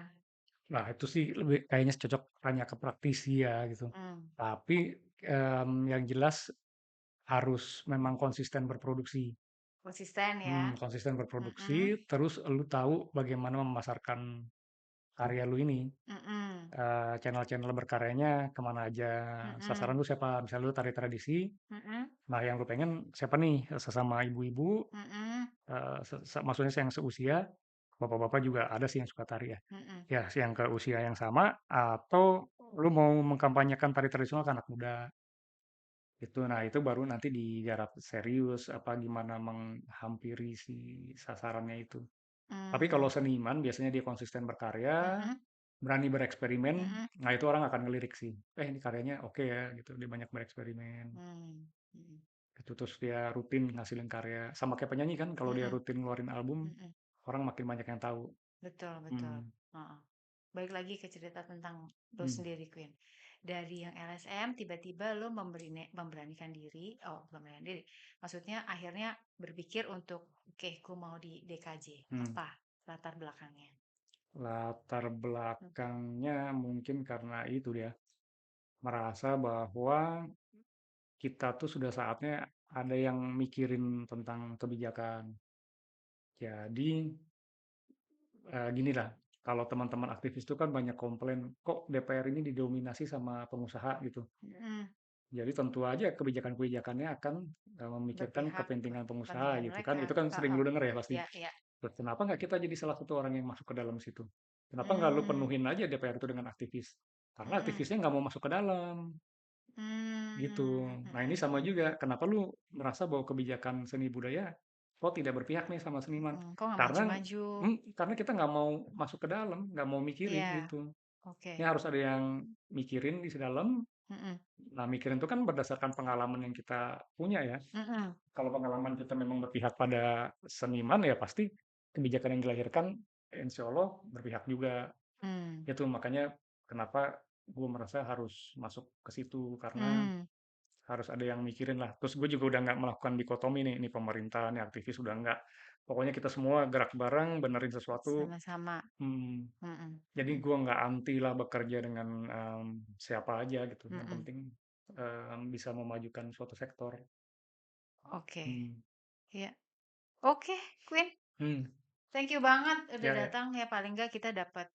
Nah itu sih lebih kayaknya cocok tanya ke praktisi ya gitu. Hmm, Tapi yang jelas harus memang konsisten berproduksi. konsisten ya. Konsisten berproduksi, Mm-mm, terus lu tahu bagaimana memasarkan karya lu ini. mm-mm, Channel-channel berkaryanya kemana aja, sasaran mm-mm, lu siapa. Misalnya lu tari tradisi, mm-mm, nah yang lu pengen siapa nih, sesama ibu-ibu, mm-mm, maksudnya yang seusia, bapak-bapak juga ada sih yang suka tari ya. mm-mm, Ya, yang ke usia yang sama, atau lu mau mengkampanyekan tari tradisional ke anak muda. Itu, nah itu baru nanti digarap serius, apa gimana menghampiri si sasarannya itu. Tapi kalau mm, seniman biasanya dia konsisten berkarya, mm-mm, berani bereksperimen, mm-mm, nah itu orang akan ngelirik sih. Ini karyanya oke ya gitu, dia banyak bereksperimen. mm, mm, Itu terus dia rutin ngasilin karya. Sama kayak penyanyi kan, kalau dia mm-mm, rutin ngeluarin album, mm-mm. orang makin banyak yang tahu. Betul, betul. Hmm. Heeh. Balik lagi ke cerita tentang lo Hmm. sendiri, Queen. Dari yang LSM, tiba-tiba lo memberanikan diri, oh, belum memberanikan diri. Maksudnya akhirnya berpikir untuk, oke, gue mau di DKJ. Hmm. Apa latar belakangnya? Latar Hmm. belakangnya mungkin karena itu dia merasa bahwa kita tuh sudah saatnya ada yang mikirin tentang kebijakan. Jadi gini lah, kalau teman-teman aktivis itu kan banyak komplain, kok DPR ini didominasi sama pengusaha gitu. Mm-mm. Jadi tentu aja kebijakan-kebijakannya akan memikirkan Berpihak ke kepentingan pengusaha kepentingan gitu kan. mereka. Itu kan sering Heeh. lu denger ya pasti. Ya, ya. Terus kenapa nggak kita jadi salah satu orang yang masuk ke dalam situ? Kenapa nggak lu Hmm. penuhin aja DPR itu dengan aktivis? karena mhm, aktivisnya nggak mau masuk ke dalam, gitu. Nah ini sama mhm, juga, kenapa lu merasa bahwa kebijakan seni budaya kok tidak berpihak nih sama seniman? kok nggak Karena, maju-maju? karena kita nggak mau masuk ke dalam, nggak mau mikirin Iya, gitu. oke, Ini harus ada yang mikirin di dalam. mhm, Nah, mikirin itu kan berdasarkan pengalaman yang kita punya ya. mhm, Kalau pengalaman kita memang berpihak pada seniman ya pasti kebijakan yang dilahirkan insya Allah berpihak juga. mmm, Itu makanya kenapa gue merasa harus masuk ke situ karena mmm, harus ada yang mikirin lah. Terus gue juga udah nggak melakukan dikotomi nih, ini pemerintah, ini aktivis udah nggak. Pokoknya kita semua gerak bareng, benerin sesuatu. sama-sama, Hmm, mhm, jadi mhm, gue nggak anti lah bekerja dengan siapa aja gitu. Yang mhm, penting bisa memajukan suatu sektor. oke, Hmm. iya. Oke, Queen, Hmm. thank you banget udah Ya, ya. datang ya, paling nggak kita dapat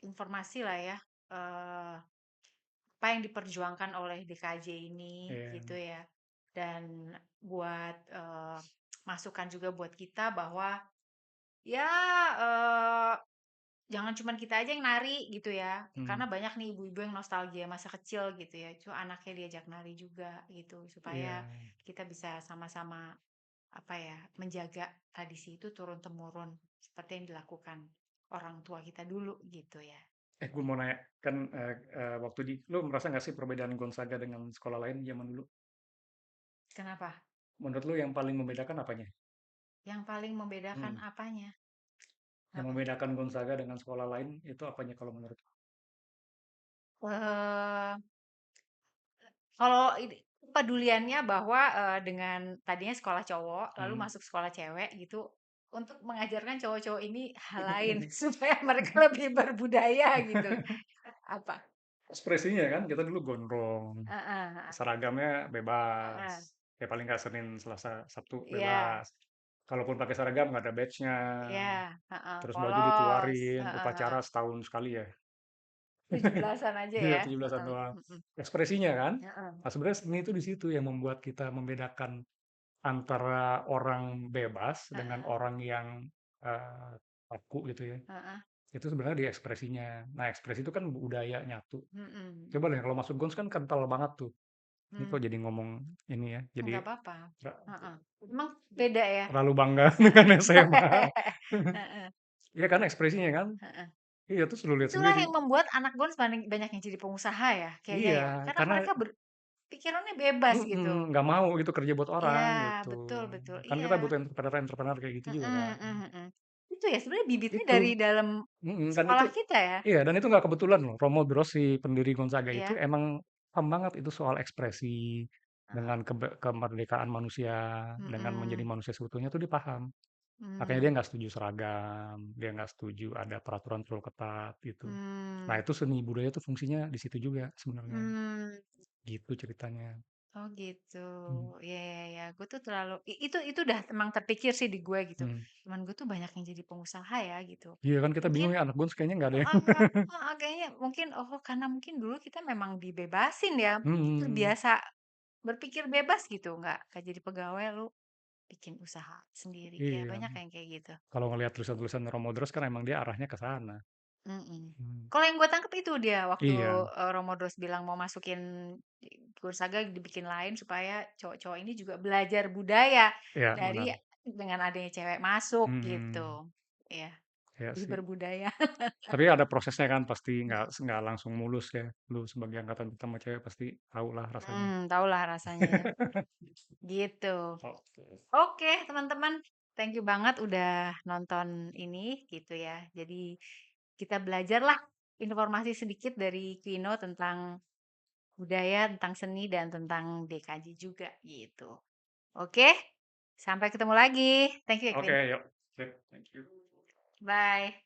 informasi lah ya, eee, apa yang diperjuangkan oleh DKJ ini Ya. gitu ya. Dan buat, masukan juga buat kita bahwa ya, jangan cuman kita aja yang nari gitu ya, Hmm. karena banyak nih ibu-ibu yang nostalgia masa kecil gitu ya, itu anaknya diajak nari juga gitu, Iya. supaya kita bisa sama-sama, apa ya, menjaga tradisi itu turun-temurun seperti yang dilakukan orang tua kita dulu gitu ya. Gue mau nanya, kan waktu lu merasa nggak sih perbedaan Gonzaga dengan sekolah lain zaman dulu? Kenapa? Menurut lu yang paling membedakan apanya? Yang paling membedakan Hmm. apanya? Yang Kenapa? membedakan Gonzaga dengan sekolah lain itu apanya kalau menurut lu? Eee, kalau kepeduliannya bahwa, dengan tadinya sekolah cowok, lalu Hmm. masuk sekolah cewek gitu, untuk mengajarkan cowok-cowok ini hal lain supaya mereka lebih berbudaya gitu. Apa? Ekspresinya kan, kita dulu gondrong, Heeh heeh seragamnya bebas. heeh. Ya paling nggak Senin, Selasa, Sabtu Iya bebas. Kalaupun pakai seragam nggak ada badge-nya. iya, heeh, Terus baju polos, dikeluarin, heeh upacara heeh. setahun sekali ya. 17-an aja Iya, ya? 17-an Heeh, doang. mhm, Ekspresinya kan? heeh Nah, sebenarnya seni itu di situ yang membuat kita membedakan antara orang bebas dengan heeh orang yang kaku gitu ya. heeh, Itu sebenarnya di ekspresinya. Nah, ekspresi itu kan budaya nyatu. mhm Coba deh kalau masuk Gons kan kental banget tuh. Ini kok mhm, jadi ngomong ini ya, jadi nggak apa-apa, ter- heeh. Emang beda ya? terlalu bangga dengan SMA. Heeh Iya kan ekspresinya kan? heeh. Iya, terus lu lihat Itulah sendiri. yang membuat anak Gons banyak yang jadi pengusaha ya, kayaknya Iya, ya? Karena karena mereka pikirannya bebas gitu. nggak mau gitu kerja buat Iya, orang gitu. betul betul, Kan kita iya. butuh entrepreneur-entrepreneur kayak gitu juga Mhm kan. mhm mhm. Itu ya sebenarnya bibitnya Itu, dari dalam kan itu, sekolah kita ya? iya dan itu nggak kebetulan loh. Romo Bros si pendiri Gonzaga itu Iya, emang paham banget itu soal ekspresi dengan heeh, kemerdekaan manusia, dengan menjadi mhm, manusia seutuhnya tuh dia paham. Makanya dia mmm, nggak setuju seragam, dia nggak setuju ada peraturan terlalu ketat gitu. Nah mmm, itu seni budaya tuh fungsinya di situ juga sebenarnya. mmm, Gitu ceritanya. oh gitu, Hmm. iya iya iya, gue tuh terlalu itu udah emang terpikir sih di gue gitu, Hmm. temen gue tuh banyak yang jadi pengusaha ya gitu. Iya kan kita Mungkin bingung ya anak Gons kayaknya nggak ada yang. heeh heeh, kayaknya mungkin, oh karena mungkin dulu kita memang dibebasin ya, mungkin Hmm. terbiasa berpikir bebas gitu, nggak jadi pegawai lu bikin usaha sendiri, ya Iya. banyak yang kayak gitu. Kalau ngelihat tulisan-tulisan Romo Drost kan emang dia arahnya ke sana. Mhm. Hmm. Kalau yang gue tangkep itu dia waktu, Iya, Romo Dros bilang mau masukin Kursaga dibikin lain supaya cowok-cowok ini juga belajar budaya iya dari benar. dengan adanya cewek masuk Hmm. gitu. Iya, Iya lebih sih. berbudaya. Tapi ada prosesnya kan pasti nggak langsung mulus ya. Lu sebagai angkatan pertama cewek pasti tahu lah rasanya. Tahulah rasanya ya, gitu. Oke. Oke teman-teman, thank you banget udah nonton ini gitu ya. Jadi kita belajarlah informasi sedikit dari Vino tentang budaya, tentang seni, dan tentang DKJ juga gitu. Oke, sampai ketemu lagi. Thank you ya Oke, Queen. yuk. Sip, thank you. Bye.